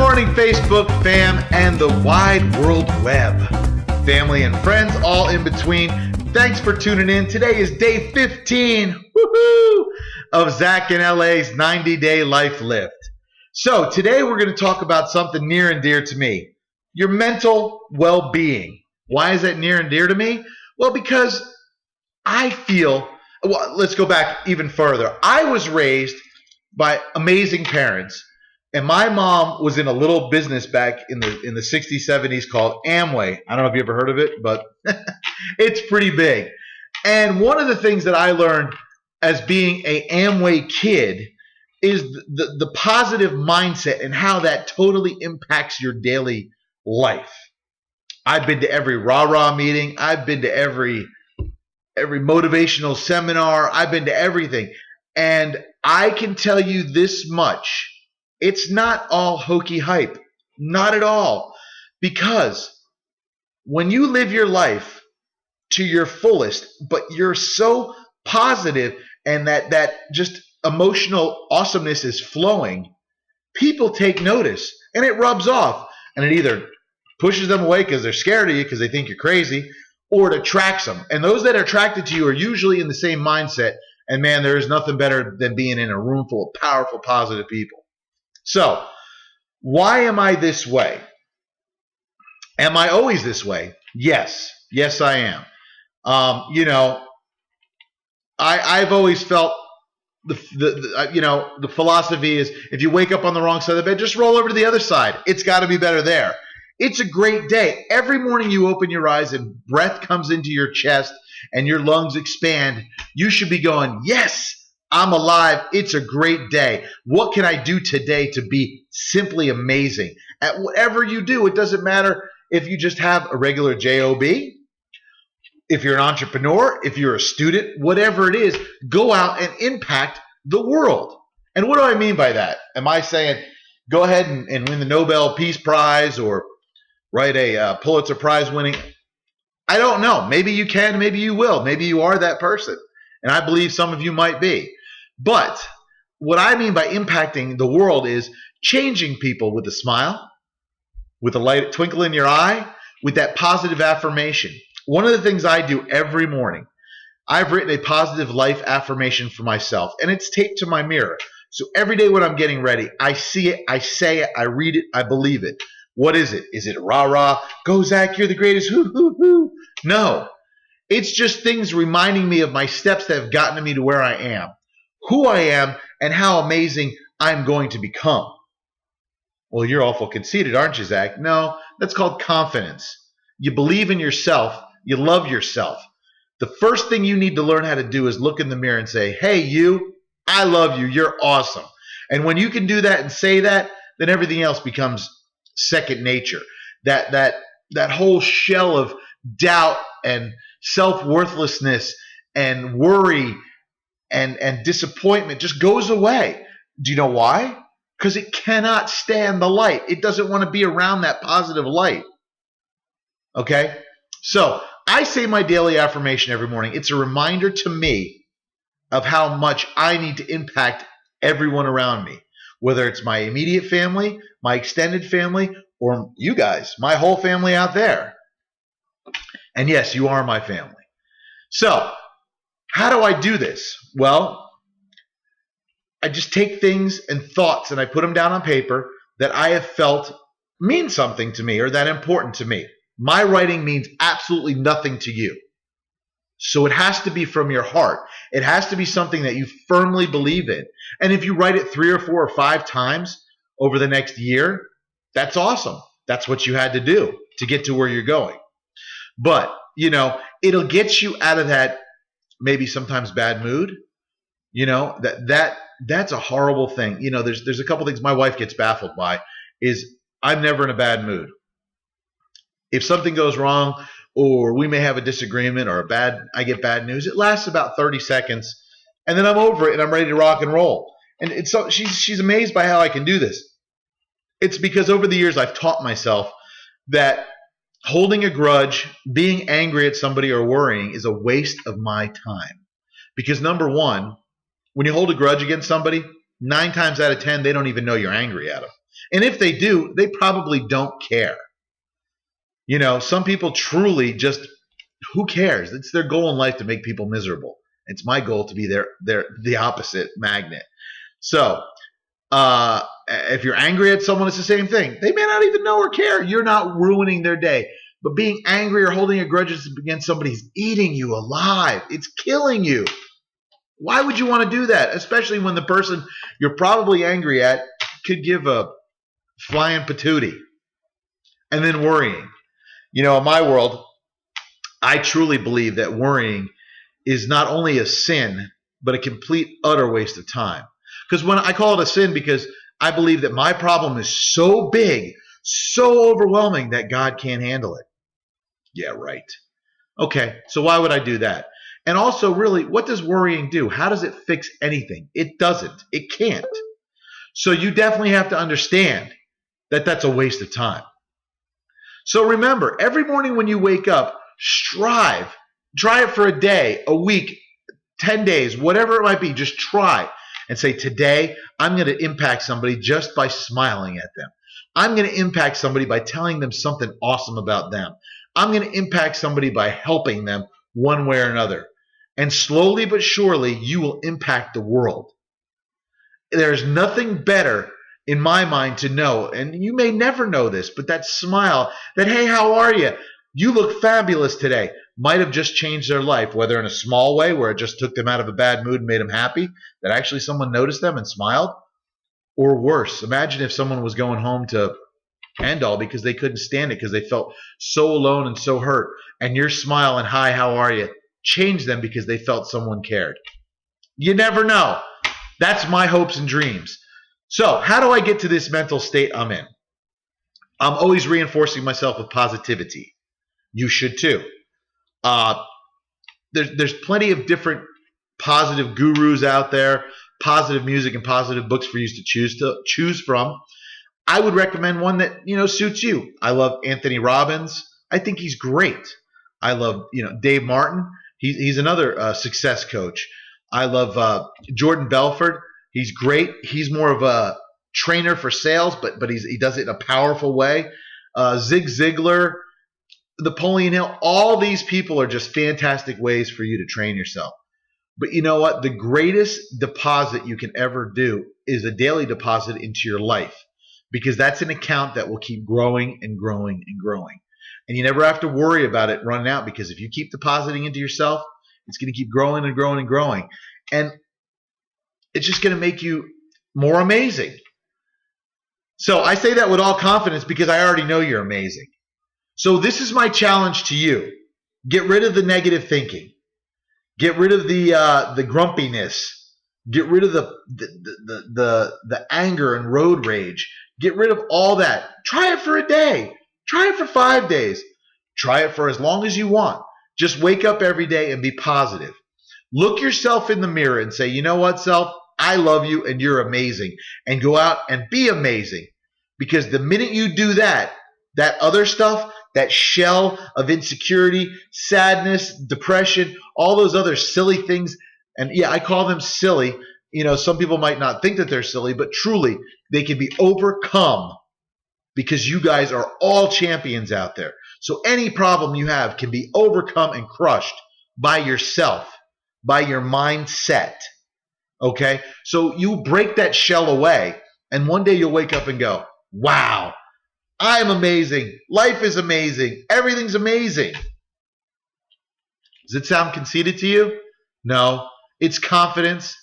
morning, Facebook fam and the wide world web. Family and friends all in between. Thanks for tuning in. Today is day 15 of Zach and LA's 90-day life lift. So today we're going to talk about something near and dear to me. Your mental well-being. Why is that near and dear to me? Well, because I feel, let's go back even further. I was raised by amazing parents. And my mom was in a little business back in the 60s, 70s called Amway. I don't know if you ever heard of it, but it's pretty big. And one of the things that I learned as being an Amway kid is the positive mindset and how that totally impacts your daily life. I've been to every rah-rah meeting. I've been to every motivational seminar. I've been to everything. And I can tell you this much. It's not all hokey hype. Not at all. Because when you live your life to your fullest, but you're so positive and that just emotional awesomeness is flowing, people take notice and it rubs off. And it either pushes them away because they're scared of you because they think you're crazy, or it attracts them. And those that are attracted to you are usually in the same mindset. And man, there is nothing better than being in a room full of powerful, positive people. So, why am I this way? Am I always this way? Yes. Yes, I am. I've always felt the philosophy is if you wake up on the wrong side of the bed, just roll over to the other side. It's got to be better there. It's a great day. Every morning you open your eyes and breath comes into your chest and your lungs expand. You should be going, yes, I'm alive. It's a great day. What can I do today to be simply amazing? At whatever you do, it doesn't matter if you just have a regular job, if you're an entrepreneur, if you're a student, whatever it is, go out and impact the world. And what do I mean by that? Am I saying go ahead and win the Nobel Peace Prize or write a Pulitzer Prize winning? I don't know. Maybe you can, maybe you will. Maybe you are that person. And I believe some of you might be. But what I mean by impacting the world is changing people with a smile, with a light twinkle in your eye, with that positive affirmation. One of the things I do every morning, I've written a positive life affirmation for myself, and it's taped to my mirror. So every day when I'm getting ready, I see it, I say it, I read it, I believe it. What is it? Is it rah-rah, go Zach, you're the greatest, hoo, hoo, hoo? No. It's just things reminding me of my steps that have gotten me to where I am, who I am, and how amazing I'm going to become. Well, you're awful conceited, aren't you, Zach? No, that's called confidence. You believe in yourself. You love yourself. The first thing you need to learn how to do is look in the mirror and say, hey, you, I love you. You're awesome. And when you can do that and say that, then everything else becomes second nature. That whole shell of doubt and self-worthlessness and worry and disappointment just goes away. Do you know why? Because it cannot stand the light. It doesn't want to be around that positive light. Okay? So I say my daily affirmation every morning. It's a reminder to me of how much I need to impact everyone around me, whether it's my immediate family, my extended family, or you guys, my whole family out there. And yes, you are my family. So how do I do this? Well, I just take things and thoughts and I put them down on paper that I have felt mean something to me or that important to me. My writing means absolutely nothing to you. So it has to be from your heart. It has to be something that you firmly believe in. And if you write it 3 or 4 or 5 times over the next year, that's awesome. That's what you had to do to get to where you're going. But, it'll get you out of that maybe sometimes bad mood. That's a horrible thing. There's a couple things my wife gets baffled by is I'm never in a bad mood. If something goes wrong or we may have a disagreement or I get bad news, it lasts about 30 seconds and then I'm over it and I'm ready to rock and roll. And she's amazed by how I can do this. It's because over the years I've taught myself that holding a grudge, being angry at somebody or worrying is a waste of my time. Because number one, when you hold a grudge against somebody, 9 times out of 10, they don't even know you're angry at them. And if they do, they probably don't care. Some people truly just, who cares? It's their goal in life to make people miserable. It's my goal to be the opposite magnet. So if you're angry at someone, it's the same thing. They may not even know or care. You're not ruining their day. But being angry or holding a grudge against somebody is eating you alive. It's killing you. Why would you want to do that? Especially when the person you're probably angry at could give a flying patootie. And then worrying. In my world, I truly believe that worrying is not only a sin, but a complete, utter waste of time. Because when I call it a sin, because I believe that my problem is so big, so overwhelming that God can't handle it. Yeah, right. Okay, so why would I do that? And also, really, what does worrying do? How does it fix anything? It doesn't. It can't. So you definitely have to understand that that's a waste of time. So remember, every morning when you wake up, strive. Try it for a day, a week, 10 days, whatever it might be. Just try and say, today, I'm going to impact somebody just by smiling at them. I'm going to impact somebody by telling them something awesome about them. I'm going to impact somebody by helping them one way or another. And slowly but surely, you will impact the world. There's nothing better in my mind to know, and you may never know this, but that smile, that, hey, how are you? You look fabulous today, might have just changed their life, whether in a small way where it just took them out of a bad mood and made them happy, that actually someone noticed them and smiled, or worse. Imagine if someone was going home to end all because they couldn't stand it because they felt so alone and so hurt, and your smile and hi, how are you changed them because they felt someone cared. You never know. That's my hopes and dreams. So how do I get to this mental state I'm in? I'm always reinforcing myself with positivity. You should too. There's plenty of different positive gurus out there, positive music and positive books for you to choose from. I would recommend one that suits you. I love Anthony Robbins. I think he's great. I love Dave Martin. He's another success coach. I love Jordan Belfort. He's great. He's more of a trainer for sales, but he does it in a powerful way. Zig Ziglar, Napoleon Hill, all these people are just fantastic ways for you to train yourself. But you know what? The greatest deposit you can ever do is a daily deposit into your life, because that's an account that will keep growing and growing and growing. And you never have to worry about it running out, because if you keep depositing into yourself, it's going to keep growing and growing and growing. And it's just going to make you more amazing. So I say that with all confidence because I already know you're amazing. So this is my challenge to you. Get rid of the negative thinking. Get rid of the grumpiness. Get rid of the anger and road rage. Get rid of all that. Try it for a day. Try it for 5 days. Try it for as long as you want. Just wake up every day and be positive. Look yourself in the mirror and say, you know what, self? I love you and you're amazing. And go out and be amazing. Because the minute you do that, that other stuff, that shell of insecurity, sadness, depression, all those other silly things, and yeah, I call them silly. Some people might not think that they're silly, but truly, they can be overcome because you guys are all champions out there. So any problem you have can be overcome and crushed by yourself, by your mindset. Okay? So you break that shell away, and one day you'll wake up and go, wow, I'm amazing. Life is amazing. Everything's amazing. Does it sound conceited to you? No. It's confidence.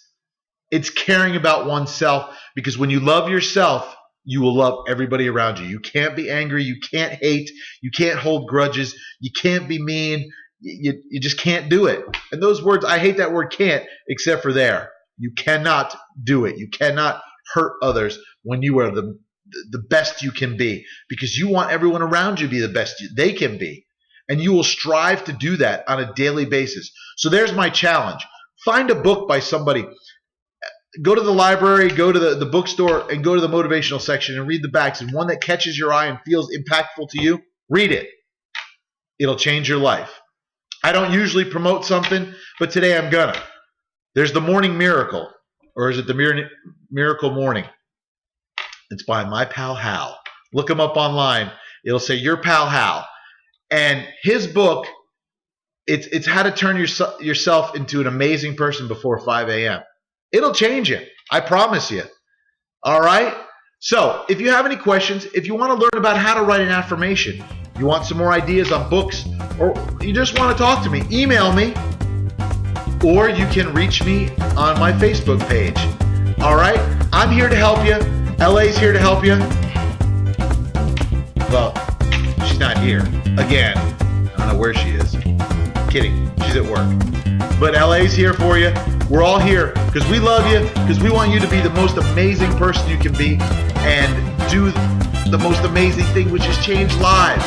It's caring about oneself, because when you love yourself, you will love everybody around you. You can't be angry. You can't hate. You can't hold grudges. You can't be mean. You just can't do it. And those words, I hate that word can't, except for there. You cannot do it. You cannot hurt others when you are the best you can be, because you want everyone around you to be the best they can be. And you will strive to do that on a daily basis. So there's my challenge. Find a book by somebody. Go to the library, go to the bookstore, and go to the motivational section and read the backs. And one that catches your eye and feels impactful to you, read it. It'll change your life. I don't usually promote something, but today I'm gonna. There's the Morning Miracle, or is it the Miracle Morning? It's by my pal Hal. Look him up online. It'll say your pal Hal. And his book, it's how to turn yourself into an amazing person before 5 a.m. It'll change you. I promise you. All right? So if you have any questions, if you want to learn about how to write an affirmation, you want some more ideas on books, or you just want to talk to me, email me, or you can reach me on my Facebook page. All right? I'm here to help you. LA's here to help you. Well, she's not here. Again, I don't know where she is. Kidding. She's at work. But LA's here for you. We're all here because we love you, because we want you to be the most amazing person you can be and do the most amazing thing, which is change lives.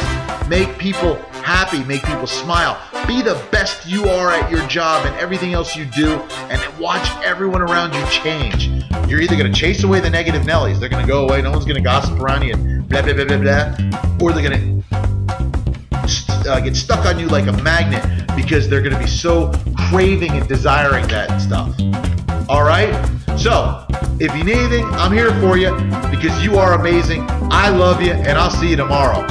Make people happy. Make people smile. Be the best you are at your job and everything else you do, and watch everyone around you change. You're either going to chase away the negative Nellies. They're going to go away. No one's going to gossip around you and blah, blah, blah, blah, blah. Or they're going to get stuck on you like a magnet because they're going to be so craving and desiring that stuff. All right? So, if you need anything, I'm here for you because you are amazing. I love you, and I'll see you tomorrow.